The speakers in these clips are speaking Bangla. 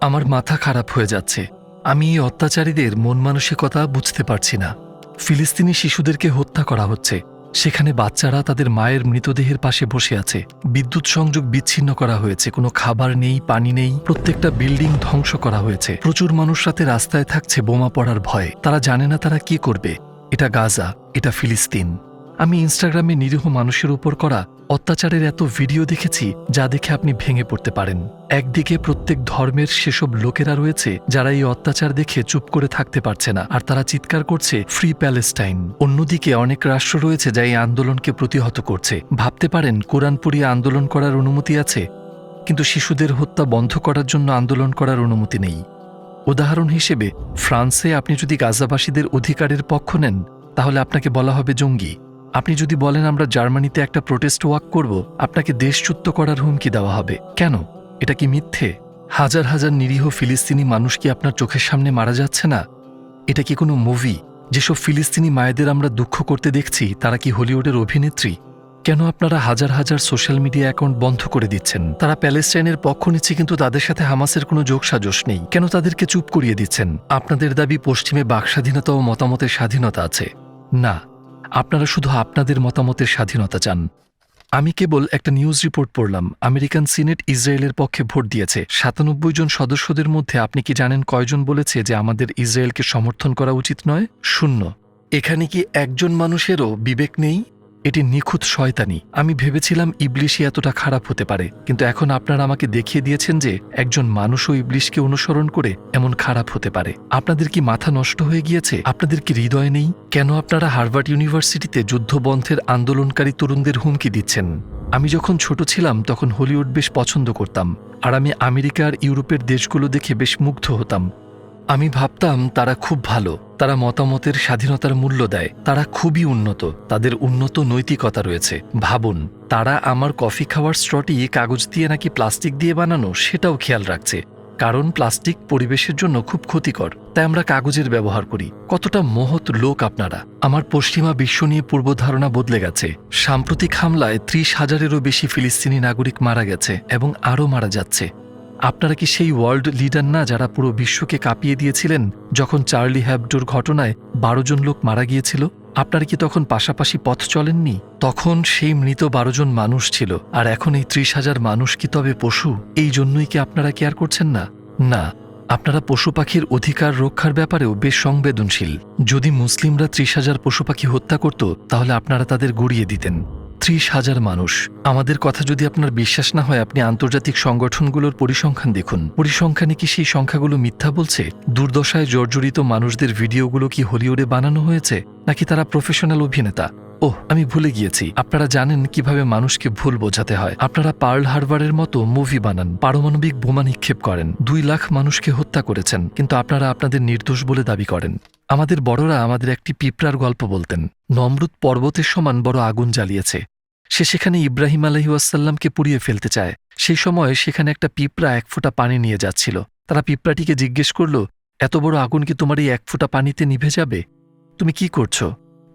আমার মাথা খারাপ হয়ে যাচ্ছে। আমি এই অত্যাচারীদের মন মানসিকতা বুঝতে পারছি না। ফিলিস্তিনি শিশুদেরকে হত্যা করা হচ্ছে, সেখানে বাচ্চারা তাদের মায়ের মৃতদেহের পাশে বসে আছে। বিদ্যুৎ সংযোগ বিচ্ছিন্ন করা হয়েছে, কোনো খাবার নেই, পানি নেই, প্রত্যেকটা বিল্ডিং ধ্বংস করা হয়েছে। প্রচুর মানুষ রাতে রাস্তায় থাকছে বোমা পড়ার ভয়ে। তারা জানে না তারা কি করবে। এটা গাজা, এটা ফিলিস্তিন। আমি ইনস্টাগ্রামে নিরীহ মানুষের উপর করা অত্যাচারের এত ভিডিও দেখেছি যা দেখে আপনি ভেঙে পড়তে পারেন। একদিকে প্রত্যেক ধর্মের সেসব লোকেরা রয়েছে যারা এই অত্যাচার দেখে চুপ করে থাকতে পারছে না, আর তারা চিৎকার করছে ফ্রি প্যালেস্টাইন। অন্যদিকে অনেক রাষ্ট্র রয়েছে যা এই আন্দোলনকে প্রতিহত করছে। ভাবতে পারেন কোরআন পড়িয়ে আন্দোলন করার অনুমতি আছে, কিন্তু শিশুদের হত্যা বন্ধ করার জন্য আন্দোলন করার অনুমতি নেই। উদাহরণ হিসেবে ফ্রান্সে আপনি যদি গাজাবাসীদের অধিকারের পক্ষ নেন তাহলে আপনাকে বলা হবে জঙ্গি। আপনি যদি বলেন আমরা জার্মানিতে একটা প্রোটেস্ট ওয়াক করব, আপনাকে দেশচ্যুত করার হুমকি দেওয়া হবে। কেন? এটা কি মিথ্যে? হাজার হাজার নিরীহ ফিলিস্তিনি মানুষ কি আপনার চোখের সামনে মারা যাচ্ছে না? এটা কি কোনো মুভি? যেসব ফিলিস্তিনি মায়েদের আমরা দুঃখ করতে দেখছি তারা কি হলিউডের অভিনেত্রী? কেন আপনারা হাজার হাজার সোশ্যাল মিডিয়া অ্যাকাউন্ট বন্ধ করে দিচ্ছেন? তারা প্যালেস্টাইনের পক্ষ নিচ্ছে, কিন্তু তাদের সাথে হামাসের কোনো যোগসাজশ নেই। কেন তাদেরকে চুপ করিয়ে দিচ্ছেন? আপনাদের দাবি পশ্চিমে বাকস্বাধীনতা ও মতামতের স্বাধীনতা আছে। না, আপনারা শুধু আপনাদের মতামতের স্বাধীনতা চান। আমি কেবল একটা নিউজ রিপোর্ট পড়লাম, আমেরিকান সিনেট ইসরায়েলের পক্ষে ভোট দিয়েছে। ৯৭ জন সদস্যদের মধ্যে আপনি কি জানেন কয়জন বলেছে যে আমাদের ইসরায়েলকে সমর্থন করা উচিত নয়? 0। এখানে কি একজন মানুষেরও বিবেক নেই? এটি নিখুঁত শয়তানি। আমি ভেবেছিলাম ইবলিশই এতটা খারাপ হতে পারে, কিন্তু এখন আপনারা আমাকে দেখিয়ে দিয়েছেন যে একজন মানুষও ইবলিশকে অনুসরণ করে এমন খারাপ হতে পারে। আপনাদের কি মাথা নষ্ট হয়ে গিয়েছে? আপনাদের কি হৃদয় নেই? কেন আপনারা হার্ভার্ড ইউনিভার্সিটিতে যুদ্ধবন্ধের আন্দোলনকারী তরুণদের হুমকি দিচ্ছেন? আমি যখন ছোট ছিলাম তখন হলিউড বেশ পছন্দ করতাম, আর আমি আমেরিকা আর ইউরোপের দেশগুলো দেখে বেশ মুগ্ধ হতাম। আমি ভাবতাম তারা খুব ভালো, তারা মতামতের স্বাধীনতার মূল্য দেয়, তারা খুবই উন্নত, তাদের উন্নত নৈতিকতা রয়েছে। ভাবুন, তারা আমার কফি খাওয়ার স্ট্রটি কাগজ দিয়ে নাকি প্লাস্টিক দিয়ে বানানো সেটাও খেয়াল রাখছে, কারণ প্লাস্টিক পরিবেশের জন্য খুব ক্ষতিকর, তাই আমরা কাগজের ব্যবহার করি। কতটা মহৎ লোক আপনারা! আমার পশ্চিমা বিশ্ব নিয়ে পূর্বধারণা বদলে গেছে। সাম্প্রতিক হামলায় ৩০,০০০-এরও বেশি ফিলিস্তিনি নাগরিক মারা গেছে এবং আরও মারা যাচ্ছে। আপনারা কি সেই ওয়ার্ল্ড লিডার না যারা পুরো বিশ্বকে কাঁপিয়ে দিয়েছিলেন যখন চার্লি হ্যাবডোর ঘটনায় ১২ জন লোক মারা গিয়েছিল? আপনারা কি তখন পাশাপাশি পথ চলেননি? তখন সেই মৃত ১২ জন মানুষ ছিল, আর এখন এই ৩০,০০০ মানুষ কি তবে পশু? এই জন্যই কি আপনারা কেয়ার করছেন না? না, আপনারা পশু পাখির অধিকার রক্ষার ব্যাপারেও বেশ সংবেদনশীল। যদি মুসলিমরা ৩০,০০০ পশু পাখি হত্যা করত তাহলে আপনারা তাদের গড়িয়ে দিতেন। ৩০,০০০ মানুষ। আমাদের কথা যদি আপনার বিশ্বাস না হয়, আপনি আন্তর্জাতিক সংগঠনগুলোর পরিসংখ্যান দেখুন। পরিসংখ্যানে কি সেই সংখ্যাগুলো মিথ্যা বলছে? দুর্দশায় জর্জরিত মানুষদের ভিডিওগুলো কি হলিউডে বানানো হয়েছে, নাকি তারা প্রফেশনাল অভিনেতা? ওহ, আমি ভুলে গিয়েছি, আপনারা জানেন কিভাবে মানুষকে ভুল বোঝাতে হয়। আপনারা পার্ল হারবারের মতো মুভি বানান, পারমাণবিক বোমা নিক্ষেপ করেন, ২ লাখ মানুষকে হত্যা করেছেন, কিন্তু আপনারা আপনাদের নির্দোষ বলে দাবি করেন। আমাদের বড়রা আমাদের একটি পিঁপড়ার গল্প বলতেন। নমরুদ পর্বতের সমান বড় আগুন জ্বালিয়েছে। সে সেখানে ইব্রাহিম আলাইহিসসালামকে পুড়িয়ে ফেলতে চায়। সেই সময় সেখানে একটা পিঁপড়া ১ ফোঁটা পানি নিয়ে যাচ্ছিল। তারা পিঁপড়াটিকে জিজ্ঞেস করল, এত বড় আগুন কি তোমার এই ১ ফোঁটা পানিতে নিভে যাবে? তুমি কি করছো?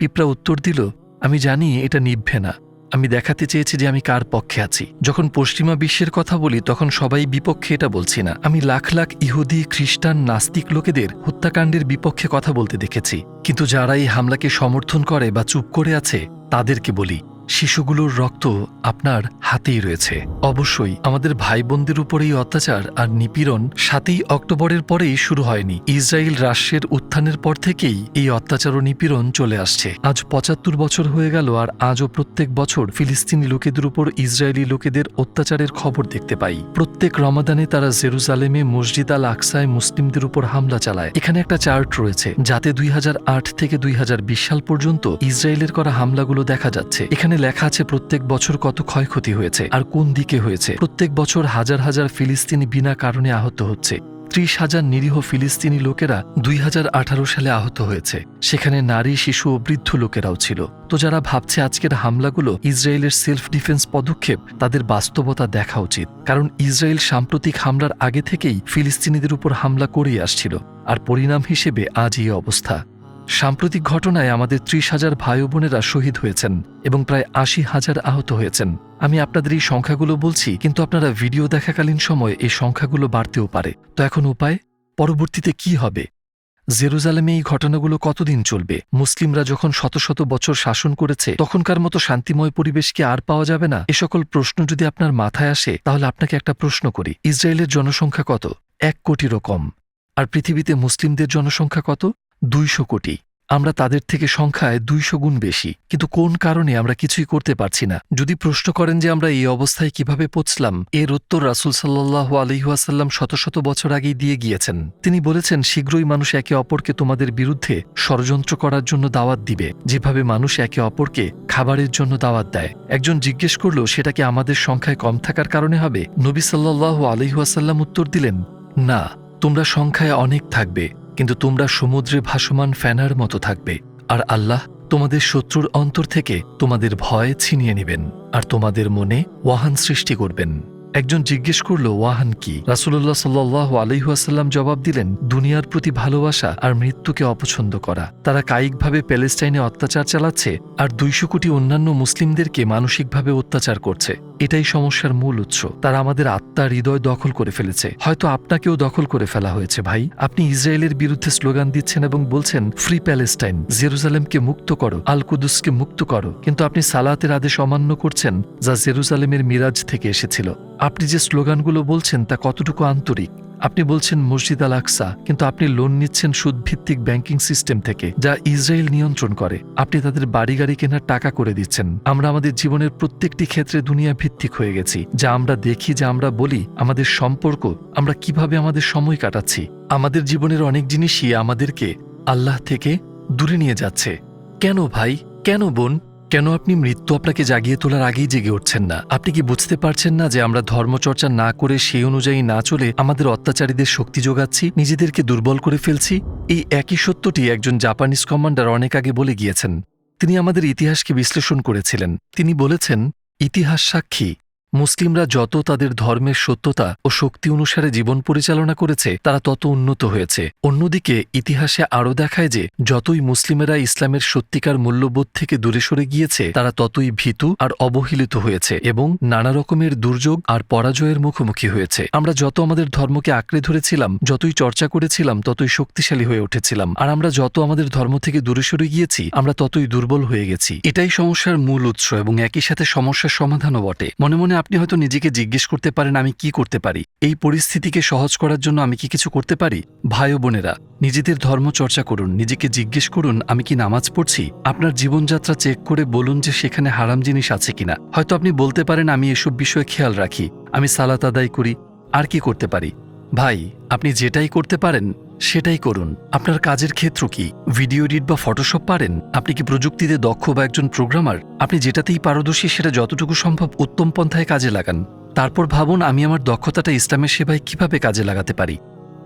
পিঁপড়া উত্তর দিল, আমি জানি এটা নিভবে না। আমি দেখাতে চেয়েছি যে আমি কার পক্ষে আছি। যখন পশ্চিমা বিশ্বের কথা বলি তখন সবাই বিপক্ষে এটা বলছি না। আমি লাখ লাখ ইহুদি, খ্রিস্টান, নাস্তিক লোকেদের হত্যাকাণ্ডের বিপক্ষে কথা বলতে দেখেছি, কিন্তু যারা এই হামলাকে সমর্থন করে বা চুপ করে আছে তাদেরকে বলি, শিশুগুলোর রক্ত আপনার হাতেই রয়েছে। অবশ্যই আমাদের ভাই বোনদের উপর এই অত্যাচার আর নিপীড়ন ৭ই অক্টোবরের পরেই শুরু হয়নি। ইসরায়েল রাষ্ট্রের উত্থানের পর থেকেই এই অত্যাচার ও নিপীড়ন চলে আসছে। আজ ৭৫ বছর হয়ে গেল, আর আজও প্রত্যেক বছর ফিলিস্তিনি লোকেদের উপর ইসরায়েলি লোকেদের অত্যাচারের খবর দেখতে পাই। প্রত্যেক রমাদানে তারা জেরুজালেমে মসজিদ আল আকসায় মুসলিমদের উপর হামলা চালায়। এখানে একটা চার্ট রয়েছে যাতে ২০০৮ থেকে ২০২০ সাল পর্যন্ত ইসরায়েলের করা হামলাগুলো দেখা যাচ্ছে। এখানে লেখা আছে প্রত্যেক বছর কত ক্ষয়ক্ষতি হয়েছে আর কোন দিকে হয়েছে। প্রত্যেক বছর হাজার হাজার ফিলিস্তিনি বিনা কারণে আহত হচ্ছে। ৩০,০০০ নিরীহ ফিলিস্তিনি লোকেরা ২০১৮ সালে আহত হয়েছে। সেখানে নারী, শিশু ও বৃদ্ধ লোকেরাও ছিল। তো যারা ভাবছে আজকের হামলাগুলো ইসরায়েলের সেলফ ডিফেন্স পদক্ষেপ, তাদের বাস্তবতা দেখা উচিত। কারণ ইসরায়েল সাম্প্রতিক হামলার আগে থেকেই ফিলিস্তিনিদের উপর হামলা করেই আসছিল, আর পরিণাম হিসেবে আজ এই অবস্থা। সাম্প্রতিক ঘটনায় আমাদের ৩০,০০০ ভাই ও বোনেরা শহীদ হয়েছেন এবং প্রায় ৮০,০০০ আহত হয়েছেন। আমি আপনাদের এই সংখ্যাগুলো বলছি, কিন্তু আপনারা ভিডিও দেখাকালীন সময় এই সংখ্যাগুলো বাড়তেও পারে। তো এখন উপায়, পরবর্তীতে কি হবে? জেরুজালেমে এই ঘটনাগুলো কতদিন চলবে? মুসলিমরা যখন শত শত বছর শাসন করেছে, তখনকার মতো শান্তিময় পরিবেশ কি আর পাওয়া যাবে না? এ সকল প্রশ্ন যদি আপনার মাথায় আসে, তাহলে আপনাকে একটা প্রশ্ন করি। ইসরায়েলের জনসংখ্যা কত? ১ কোটিরও কম। আর পৃথিবীতে মুসলিমদের জনসংখ্যা কত? ২০০ কোটি। আমরা তাদের থেকে সংখ্যায় ২০০ গুণ বেশি, কিন্তু কোন কারণে আমরা কিছুই করতে পারছি না? যদি প্রশ্ন করেন যে আমরা এই অবস্থায় কিভাবে পৌঁছলাম, এর উত্তর রাসূল সাল্লাল্লাহু আলাইহি ওয়াসাল্লাম শত শত বছর আগেই দিয়ে গিয়েছেন। তিনি বলেছেন, শীঘ্রই মানুষ একে অপরকে তোমাদের বিরুদ্ধে ষড়যন্ত্র করার জন্য দাওয়াত দিবে, যেভাবে মানুষ একে অপরকে খাবারের জন্য দাওয়াত দেয়। একজন জিজ্ঞেস করল, সেটা কি আমাদের সংখ্যায় কম থাকার কারণে হবে? নবী সাল্লাল্লাহু আলাইহি ওয়াসাল্লাম উত্তর দিলেন, না, তোমরা সংখ্যায় অনেক থাকবে, কিন্তু তোমরা সমুদ্রে ভাসমান ফেনার মতো থাকবে, আর আল্লাহ তোমাদের শত্রুর অন্তর থেকে তোমাদের ভয় ছিনিয়ে নেবেন আর তোমাদের মনে ওয়াহান সৃষ্টি করবেন। একজন জিজ্ঞেস করল, ওয়াহান কি? রাসূলুল্লাহ সাল্লাল্লাহু আলাইহি ওয়াসাল্লাম জবাব দিলেন, দুনিয়ার প্রতি ভালোবাসা আর মৃত্যুকে অপছন্দ করা। তারা কায়িকভাবে প্যালেস্টাইনে অত্যাচার চালাচ্ছে আর ২০০ কোটি অন্যান্য মুসলিমদেরকে মানসিকভাবে অত্যাচার করছে। এটাই সমস্যার মূল উৎস। তারা আমাদের আত্মা, হৃদয় দখল করে ফেলেছে। হয়তো আপনাকেও দখল করে ফেলা হয়েছে ভাই। আপনি ইসরায়েলের বিরুদ্ধে স্লোগান দিচ্ছেন এবং বলছেন, ফ্রি প্যালেস্টাইন, জেরুজালেমকে মুক্ত করো, আল কুদুসকে মুক্ত করো, কিন্তু আপনি সালাতের আদেশ অমান্য করছেন, যা জেরুজালেমের মিরাজ থেকে এসেছিল। আপনি যে স্লোগানগুলো বলছেন তা কতটুকু আন্তরিক? আপনি বলছেন মসজিদ আল আকসা, কিন্তু আপনি লোন নিচ্ছেন সুদভিত্তিক ব্যাংকিং সিস্টেম থেকে, যা ইসরায়েল নিয়ন্ত্রণ করে। আপনি তাদের বাড়ি গাড়ি কেনার টাকা করে দিচ্ছেন। আমরা আমাদের জীবনের প্রত্যেকটি ক্ষেত্রে দুনিয়া ভিত্তিক হয়ে গেছি। যা আমরা দেখি, যা আমরা বলি, আমাদের সম্পর্ক, আমরা কিভাবে আমাদের সময় কাটাচ্ছি, আমাদের জীবনের অনেক জিনিসই আমাদেরকে আল্লাহ থেকে দূরে নিয়ে যাচ্ছে। কেন ভাই? কেন বোন? কেন আপনি মৃত্যু আপনাকে জাগিয়ে তোলার আগেই জেগে উঠছেন না? আপনি কি বুঝতে পারছেন না যে আমরা ধর্মচর্চা না করে, সেই অনুযায়ী না চলে, আমাদের অত্যাচারীদের শক্তি যোগাচ্ছি, নিজেদেরকে দুর্বল করে ফেলছি? এই একই সত্যটি একজন জাপানিজ কমান্ডার অনেক আগে বলে গিয়েছেন। তিনি আমাদের ইতিহাসকে বিশ্লেষণ করেছিলেন। তিনি বলেছেন, ইতিহাস সাক্ষী, মুসলিমরা যত তাদের ধর্মের সত্যতা ও শক্তি অনুসারে জীবন পরিচালনা করেছে, তারা তত উন্নত হয়েছে। অন্যদিকে ইতিহাসে আরও দেখায় যে যতই মুসলিমেরা ইসলামের সত্যিকার মূল্যবোধ থেকে দূরে সরে গিয়েছে, তারা ততই ভীতু আর অবহেলিত হয়েছে এবং নানা রকমের দুর্যোগ আর পরাজয়ের মুখোমুখি হয়েছে। আমরা যত আমাদের ধর্মকে আঁকড়ে ধরেছিলাম, যতই চর্চা করেছিলাম, ততই শক্তিশালী হয়ে উঠেছিলাম। আর আমরা যত আমাদের ধর্ম থেকে দূরে সরে গিয়েছি, আমরা ততই দুর্বল হয়ে গেছি। এটাই সমস্যার মূল উৎস এবং একই সাথে সমস্যার সমাধানও বটে। মনে মনে আপনি হয়তো নিজেকে জিজ্ঞেস করতে পারেন, আমি কি করতে পারি? এই পরিস্থিতিকে সহজ করার জন্য আমি কি কিছু করতে পারি? ভাই ও বোনেরা, নিজেদের ধর্ম চর্চা করুন। নিজেকে জিজ্ঞেস করুন, আমি কি নামাজ পড়ছি? আপনার জীবনযাত্রা চেক করে বলুন যে সেখানে হারাম জিনিস আছে কিনা। হয়তো আপনি বলতে পারেন, আমি এসব বিষয়ে খেয়াল রাখি, আমি সালাত আদায় করি। আর কি করতে পারি? ভাই, আপনি যেটাই করতে পারেন সেটাই করুন। আপনার কাজের ক্ষেত্র কি? ভিডিও এডিট বা ফটোশপ পারেন? আপনি কি প্রযুক্তিতে দক্ষ বা একজন প্রোগ্রামার? আপনি যেটাতেই পারদর্শী, সেটা যতটুকু সম্ভব উত্তম পন্থায় কাজে লাগান। তারপর ভাবুন, আমি আমার দক্ষতাটা ইসলামের সেবায় কিভাবে কাজে লাগাতে পারি।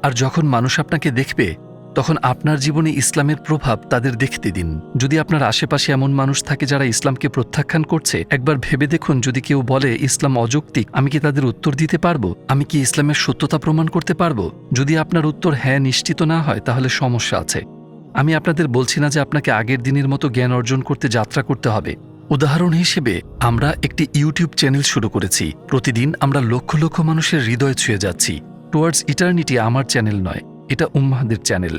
আর যখন মানুষ আপনাকে দেখবে, তখন আপনার জীবনে ইসলামের প্রভাব তাদের দেখতে দিন। যদি আপনার আশেপাশে এমন মানুষ থাকে যারা ইসলামকে প্রত্যাখ্যান করছে, একবার ভেবে দেখুন, যদি কেউ বলে ইসলাম অযৌক্তিক, আমি কি তাদের উত্তর দিতে পারবো? আমি কি ইসলামের সত্যতা প্রমাণ করতে পারবো? যদি আপনার উত্তর হ্যাঁ নিশ্চিত না হয়, তাহলে সমস্যা আছে। আমি আপনাদের বলছি না যে আপনাকে আগের দিনের মতো জ্ঞান অর্জন করতে যাত্রা করতে হবে। উদাহরণ হিসেবে আমরা একটি ইউটিউব চ্যানেল শুরু করেছি। প্রতিদিন আমরা লক্ষ লক্ষ মানুষের হৃদয় ছুঁয়ে যাচ্ছি। টুয়ার্ডস ইটার্নিটি আমার চ্যানেল নয়, এটা উম্মাহদের চ্যানেল।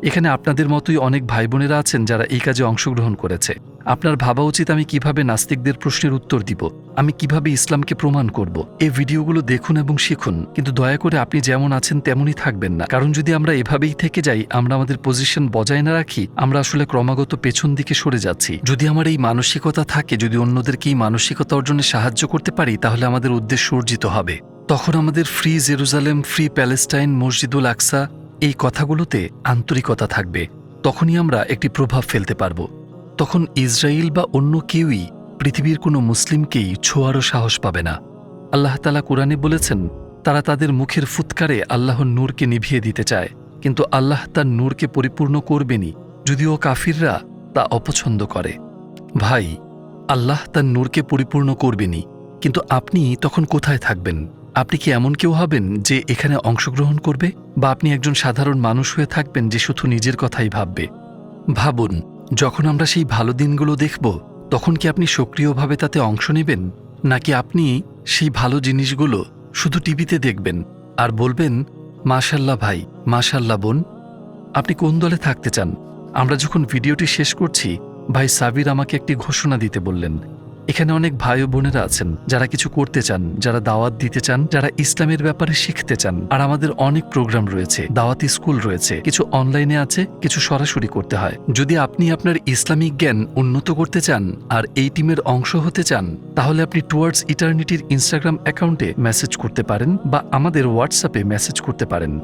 এখানে আপনাদের মতোই অনেক ভাই বোনেরা আছেন যারা এই কাজে অংশগ্রহণ করেছে। আপনার ভাবা উচিত, আমি কিভাবে নাস্তিকদের প্রশ্নের উত্তর দিব, আমি কিভাবে ইসলামকে প্রমাণ করব। এই ভিডিওগুলো দেখুন এবং শিখুন, কিন্তু দয়া করে আপনি যেমন আছেন তেমনই থাকবেন না। কারণ যদি আমরা এভাবেই থেকে যাই, আমরা আমাদের পজিশন বজায় না রাখি, আমরা আসলে ক্রমাগত পেছন দিকে সরে যাচ্ছি। যদি আমার এই মানসিকতা থাকে, যদি অন্যদেরকে এই মানসিকতা অর্জনে সাহায্য করতে পারি, তাহলে আমাদের উদ্দেশ্য অর্জিত হবে। তখন আমাদের ফ্রি জেরুজালেম, ফ্রি প্যালেস্টাইন, মসজিদুল আকসা, এই কথাগুলোতে আন্তরিকতা থাকবে। তখনই আমরা একটি প্রভাব ফেলতে পারব। তখন ইসরায়েল বা অন্য কেউই পৃথিবীর কোনো মুসলিমকেই ছোঁয়ারও সাহস পাবে না। আল্লাহ তাআলা কুরআনে বলেছেন, তারা তাদের মুখের ফুৎকারে আল্লাহর নূরকে নিভিয়ে দিতে চায়, কিন্তু আল্লাহ তার নূরকে পরিপূর্ণ করবেনই, যদিও কাফিররা তা অপছন্দ করে। ভাই, আল্লাহ তার নূরকে পরিপূর্ণ করবেনই, কিন্তু আপনি তখন কোথায় থাকবেন? আপনি কি এমন কেউ হবেন যে এখানে অংশগ্রহণ করবে, বা আপনি একজন সাধারণ মানুষ হয়ে থাকবেন যে শুধু নিজের কথাই ভাববে? ভাবুন, যখন আমরা সেই ভালো দিনগুলো দেখব, তখন কি আপনি সক্রিয়ভাবে তাতে অংশ নেবেন, নাকি আপনি সেই ভালো জিনিসগুলো শুধু টিভিতে দেখবেন আর বলবেন, মাশাল্লাহ ভাই, মাশাল্লাহ বোন? আপনি কোন দলে থাকতে চান? আমরা যখন ভিডিওটি শেষ করছি, ভাই সাবির আমাকে একটি ঘোষণা দিতে বললেন। এখানে অনেক ভাই ও বোনেরা আছেন যারা কিছু করতে চান, যারা দাওয়াত দিতে চান, যারা ইসলামের ব্যাপারে শিখতে চান। আর আমাদের অনেক প্রোগ্রাম রয়েছে, দাওয়াতি স্কুল রয়েছে, কিছু অনলাইনে আছে, কিছু সরাসরি করতে হয়। যদি আপনি আপনার ইসলামিক জ্ঞান উন্নত করতে চান আর এই টিমের অংশ হতে চান, তাহলে আপনি টুয়ার্ডস ইটার্নিটির ইনস্টাগ্রাম অ্যাকাউন্টে মেসেজ করতে পারেন বা আমাদের হোয়াটসঅ্যাপে মেসেজ করতে পারেন।